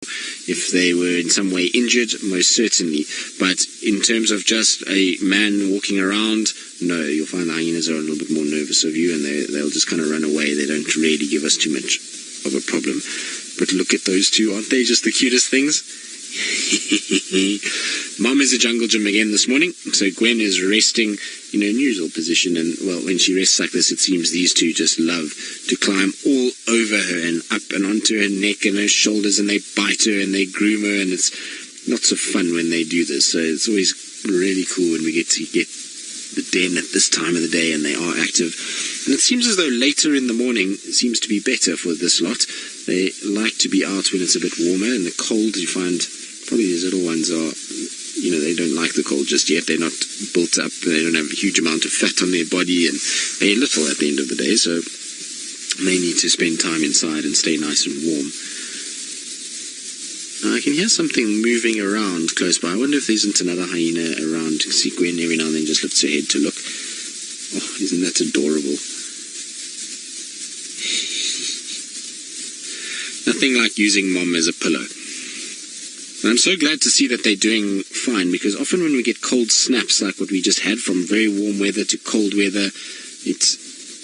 If they were in some way injured, most certainly. But in terms of just a man walking around, no, you'll find the hyenas are a little bit more nervous of you, and they'll just kind of run away. They don't really give us too much of a problem. But look at those two, aren't they just the cutest things? Mom is a jungle gym again this morning, so Gwen is resting in her usual position, and well, when she rests like this, it seems these two just love to climb all over her and up and onto her neck and her shoulders, and they bite her and they groom her, and it's lots of fun when they do this. So it's always really cool when we get to get the den at this time of the day and they are active. And it seems as though later in the morning seems to be better for this lot. They like to be out when it's a bit warmer. In the cold, you find probably these little ones are, they don't like the cold just yet. They're not built up. They don't have a huge amount of fat on their body, and they're little at the end of the day, so they need to spend time inside and stay nice and warm. I can hear something moving around close by. I wonder if there isn't another hyena around. You can see Gwen every now and then just lifts her head to look. Oh, isn't that adorable? Nothing like using Mom as a pillow. And I'm so glad to see that they're doing fine, because often when we get cold snaps like what we just had, from very warm weather to cold weather,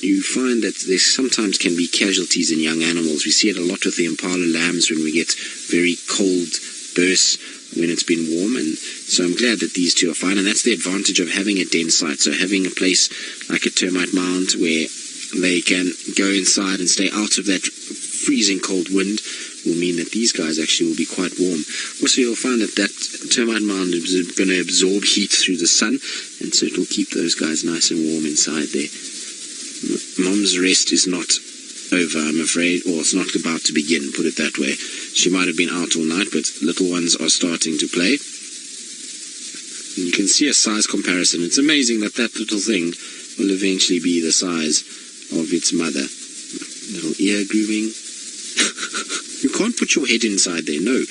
you find that there sometimes can be casualties in young animals. We see it a lot with the impala lambs when we get very cold bursts when it's been warm, and so I'm glad that these two are fine, and that's the advantage of having a den site. So having a place like a termite mound where they can go inside and stay out of that freezing cold wind will mean that these guys actually will be quite warm. Also, you'll find that termite mound is going to absorb heat through the sun, and so it will keep those guys nice and warm inside there. Mom's rest is not over, I'm afraid, or it's not about to begin, put it that way. She might have been out all night, but little ones are starting to play. And you can see a size comparison. It's amazing that little thing will eventually be the size of its mother. Little ear grooming. You can't put your head inside there, no.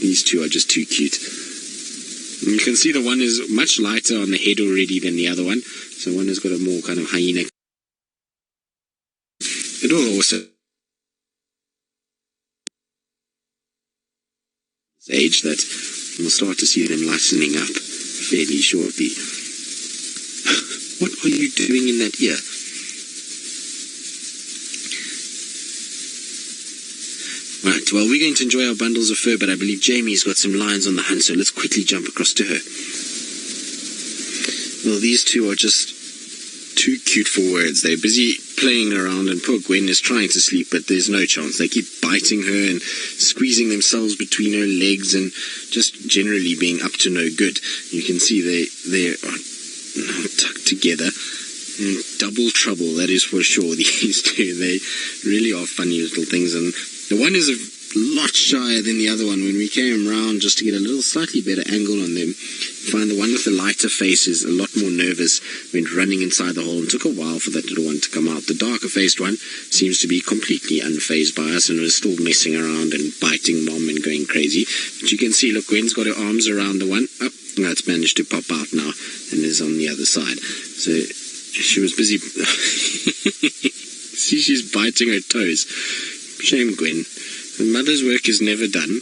These two are just too cute. And you can see the one is much lighter on the head already than the other one. So one has got a more kind of hyena. It will also age that we'll start to see them lightening up fairly shortly. What are you doing in that ear? Right, well, we're going to enjoy our bundles of fur, but I believe Jamie's got some lions on the hunt, so let's quickly jump across to her. Well, these two are just too cute for words. They're busy playing around, and poor Gwen is trying to sleep, but there's no chance. They keep biting her and squeezing themselves between her legs and just generally being up to no good. You can see they are now tucked together. Double trouble, that is for sure, these two. They really are funny little things, and the one is a lot shyer than the other one. When we came around just to get a little slightly better angle on them, you find the one with the lighter face is a lot more nervous, went running inside the hole, and took a while for that little one to come out. The darker faced one seems to be completely unfazed by us and was still messing around and biting Mom and going crazy. But you can see, look, Gwen's got her arms around the one. Oh, no, it's managed to pop out now and is on the other side. So she was busy. See, she's biting her toes. Shame, Gwen. The mother's work is never done.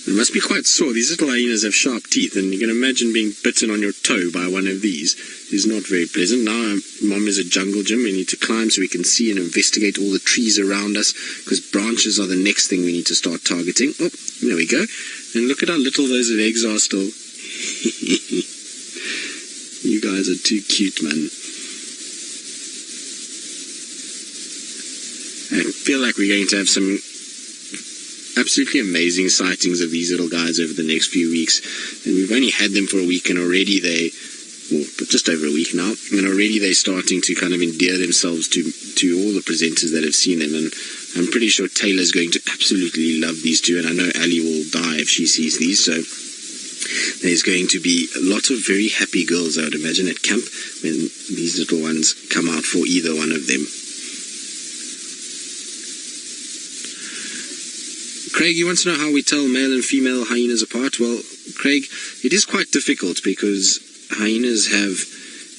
It must be quite sore. These little hyenas have sharp teeth, and you can imagine being bitten on your toe by one of these is not very pleasant. Now, Mom is a jungle gym. We need to climb so we can see and investigate all the trees around us, because branches are the next thing we need to start targeting. Oh, there we go. And look at how little those legs are still. You guys are too cute, man. I feel like we're going to have some absolutely amazing sightings of these little guys over the next few weeks. And we've only had them for a week, and already just over a week now, and already they're starting to kind of endear themselves to all the presenters that have seen them. And I'm pretty sure Taylor's going to absolutely love these two, and I know Ali will die if she sees these. So there's going to be a lot of very happy girls, I would imagine, at camp when these little ones come out for either one of them. Craig, you want to know how we tell male and female hyenas apart? Well, Craig, it is quite difficult because hyenas have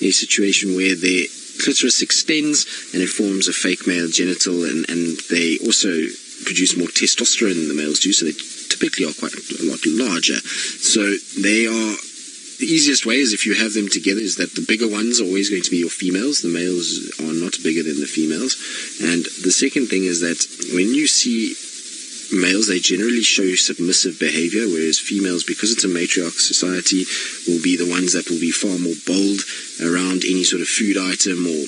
a situation where their clitoris extends and it forms a fake male genital, and they also produce more testosterone than the males do, so they typically are quite a lot larger. So they are, the easiest way is if you have them together is that the bigger ones are always going to be your females. The males are not bigger than the females. And the second thing is that when you see males, they generally show submissive behavior, whereas females, because it's a matriarch society, will be the ones that will be far more bold around any sort of food item or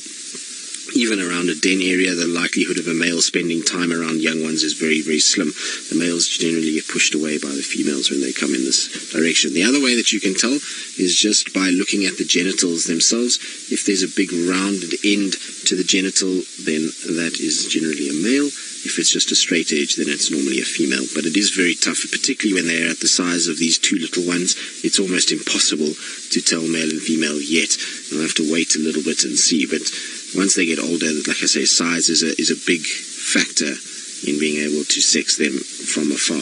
even around a den area. The likelihood of a male spending time around young ones is very, very slim. The males generally get pushed away by the females when they come in this direction. The other way that you can tell is just by looking at the genitals themselves. If there's a big rounded end to the genital, then that is generally a male. If it's just a straight edge, then it's normally a female. But it is very tough, particularly when they're at the size of these two little ones. It's almost impossible to tell male and female yet. You'll have to wait a little bit and see. But once they get older, like I say, size is a big factor in being able to sex them from afar.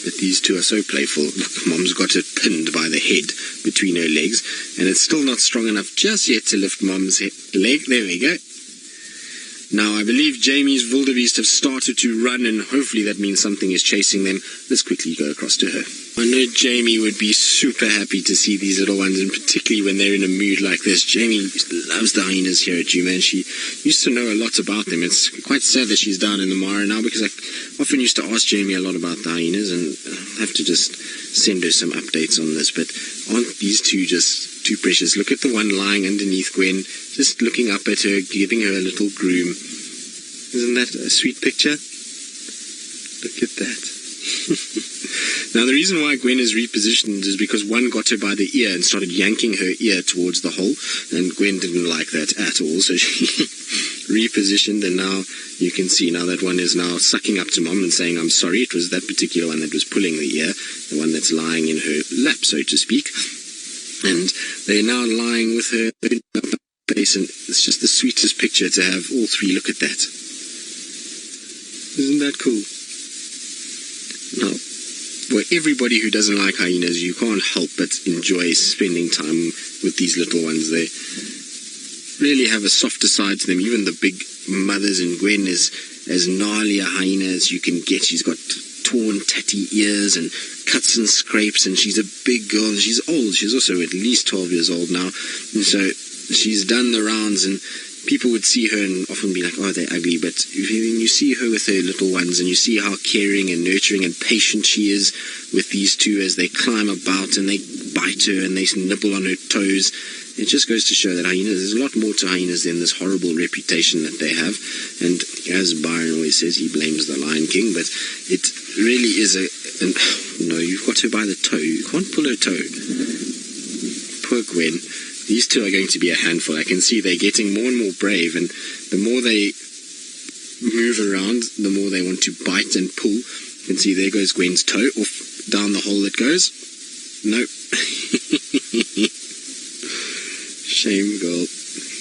But these two are so playful. Look, Mom's got it pinned by the head between her legs, and it's still not strong enough just yet to lift Mom's leg. There we go. Now, I believe Jamie's wildebeest have started to run, and hopefully that means something is chasing them. Let's quickly go across to her. I know Jamie would be super happy to see these little ones, and particularly when they're in a mood like this. Jamie loves the hyenas here at Djuma, and she used to know a lot about them. It's quite sad that she's down in the Mara now, because I often used to ask Jamie a lot about the hyenas, and I have to just send her some updates on this. But aren't these two just too precious? Look at the one lying underneath Gwen, just looking up at her, giving her a little groom. Isn't that a sweet picture? Look at that. Now, the reason why Gwen is repositioned is because one got her by the ear and started yanking her ear towards the hole, and Gwen didn't like that at all, so she repositioned, and now you can see now that one is now sucking up to Mom and saying, I'm sorry. It was that particular one that was pulling the ear, the one that's lying in her lap, so to speak. And they're now lying with her face, and it's just the sweetest picture to have all three. Look at that. Isn't that cool? Now, for everybody who doesn't like hyenas, you can't help but enjoy spending time with these little ones. They really have a softer side to them. Even the big mothers, and Gwen is as gnarly a hyena as you can get. She's got torn, tatty ears and cuts and scrapes, and she's a big girl, and she's old. She's also at least 12 years old now, and so she's done the rounds, and people would see her and often be like, oh, they're ugly. But when you see her with her little ones, and you see how caring and nurturing and patient she is with these two as they climb about and they bite her and they nibble on her toes, it just goes to show that hyenas, there's a lot more to hyenas than this horrible reputation that they have. And as Byron always says, he blames the Lion King, but it really is no, you've got her by the toe. You can't pull her toe. Poor Gwen. These two are going to be a handful. I can see they're getting more and more brave, and the more they move around, the more they want to bite and pull. You can see there goes Gwen's toe, off down the hole it goes. Nope. Shame, girl.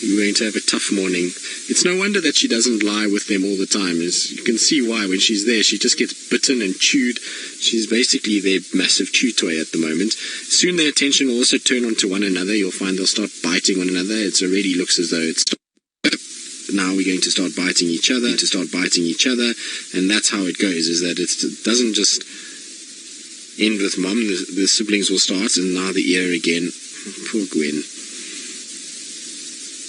You're going to have a tough morning. It's no wonder that she doesn't lie with them all the time. You can see why. When she's there, she just gets bitten and chewed. She's basically their massive chew toy at the moment. Soon their attention will also turn onto one another. You'll find they'll start biting one another. It already looks as though it's... Now we're going to start biting each other, and that's how it goes, is that it doesn't just end with Mom. The siblings will start, and now the ear again. Poor Gwen.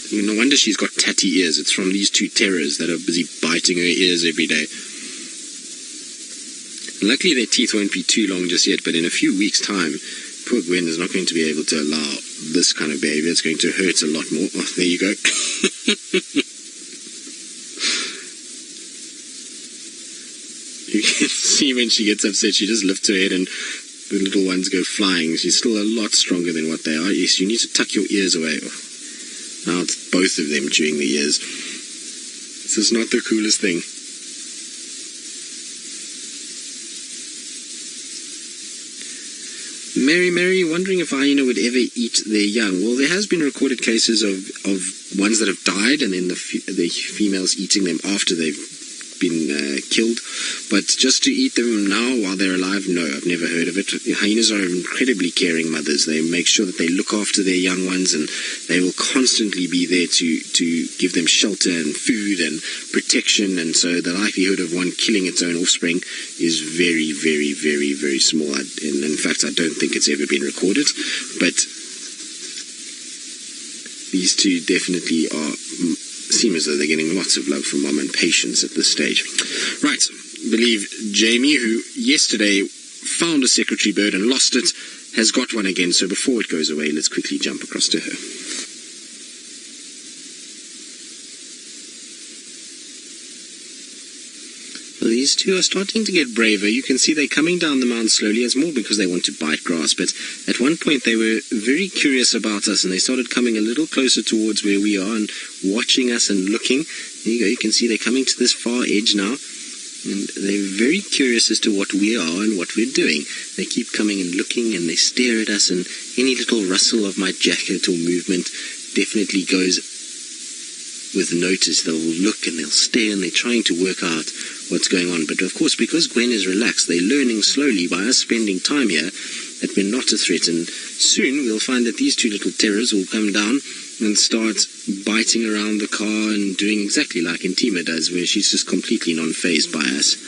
No wonder she's got tatty ears. It's from these two terrors that are busy biting her ears every day. Luckily their teeth won't be too long just yet, but in a few weeks' time, poor Gwen is not going to be able to allow this kind of behavior. It's going to hurt a lot more. Oh, there you go. You can see when she gets upset, she just lifts her head and the little ones go flying. She's still a lot stronger than what they are. Yes, you need to tuck your ears away. Oh. Now it's both of them chewing the ears. This is not the coolest thing. Mary, wondering if a hyena would ever eat their young. Well, there has been recorded cases of ones that have died, and then the females eating them after they've been killed. But just to eat them now while they're alive, no, I've never heard of it. Hyenas are incredibly caring mothers. They make sure that they look after their young ones, and they will constantly be there to give them shelter and food and protection. And so the likelihood of one killing its own offspring is very, very, very, very small. And in fact, I don't think it's ever been recorded. But these two definitely seem as though they're getting lots of love from mom and patience at this stage. Right. I believe Jamie, who yesterday found a secretary bird and lost it, has got one again. So before it goes away, let's quickly jump across to her. Well, these two are starting to get braver. You can see they're coming down the mound slowly. It's more because they want to bite grass. But at one point they were very curious about us, and they started coming a little closer towards where we are and watching us and looking. There you go. You can see they're coming to this far edge now. And they're very curious as to what we are and what we're doing. They keep coming and looking, and they stare at us, and any little rustle of my jacket or movement definitely goes with notice. They'll look and they'll stare, and they're trying to work out what's going on. But of course, because Gwen is relaxed, they're learning slowly by us spending time here that we're not a threat. And soon we'll find that these two little terrors will come down and start biting around the car and doing exactly like Djuma does, where she's just completely non-fazed by us.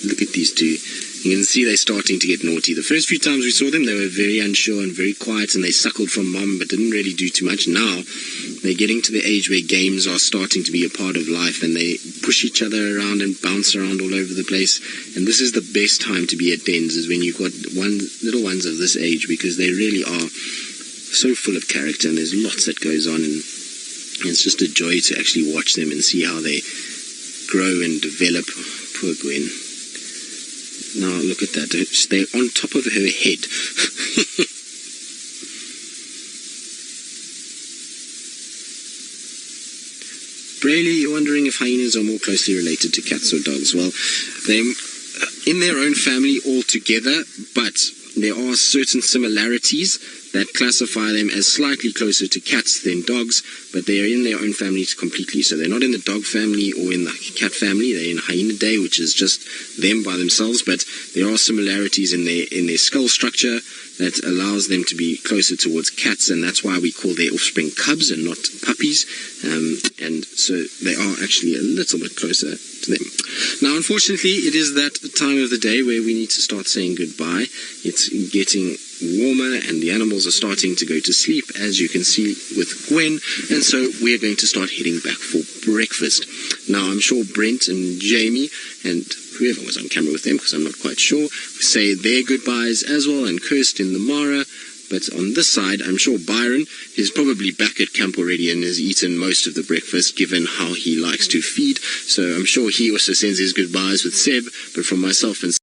Look at these two. You can see they're starting to get naughty. The first few times we saw them, they were very unsure and very quiet, and they suckled from mom but didn't really do too much. Now they're getting to the age where games are starting to be a part of life, and they push each other around and bounce around all over the place. And this is the best time to be at dens, is when you've got little ones of this age, because they really are so full of character, and there's lots that goes on, and it's just a joy to actually watch them and see how they grow and develop. Poor Gwen. Now look at that. They're on top of her head. Brayley, you're wondering if hyenas are more closely related to cats or dogs. Well, they're in their own family altogether, but there are certain similarities that classify them as slightly closer to cats than dogs, but they are in their own families completely. So they're not in the dog family or in the cat family. They're in Hyena, which is just them by themselves, but there are similarities in their skull structure that allows them to be closer towards cats, and that's why we call their offspring cubs and not puppies. And so they are actually a little bit closer to them. Now, unfortunately, it is that time of the day where we need to start saying goodbye. It's getting warmer and the animals are starting to go to sleep, as you can see with Gwen, and so we're going to start heading back for breakfast. Now, I'm sure Brent and Jamie and whoever was on camera with them, because I'm not quite sure, say their goodbyes as well, and Kirsten the Mara. But on this side, I'm sure Byron is probably back at camp already and has eaten most of the breakfast, given how he likes to feed. So I'm sure he also sends his goodbyes with Seb. But from myself and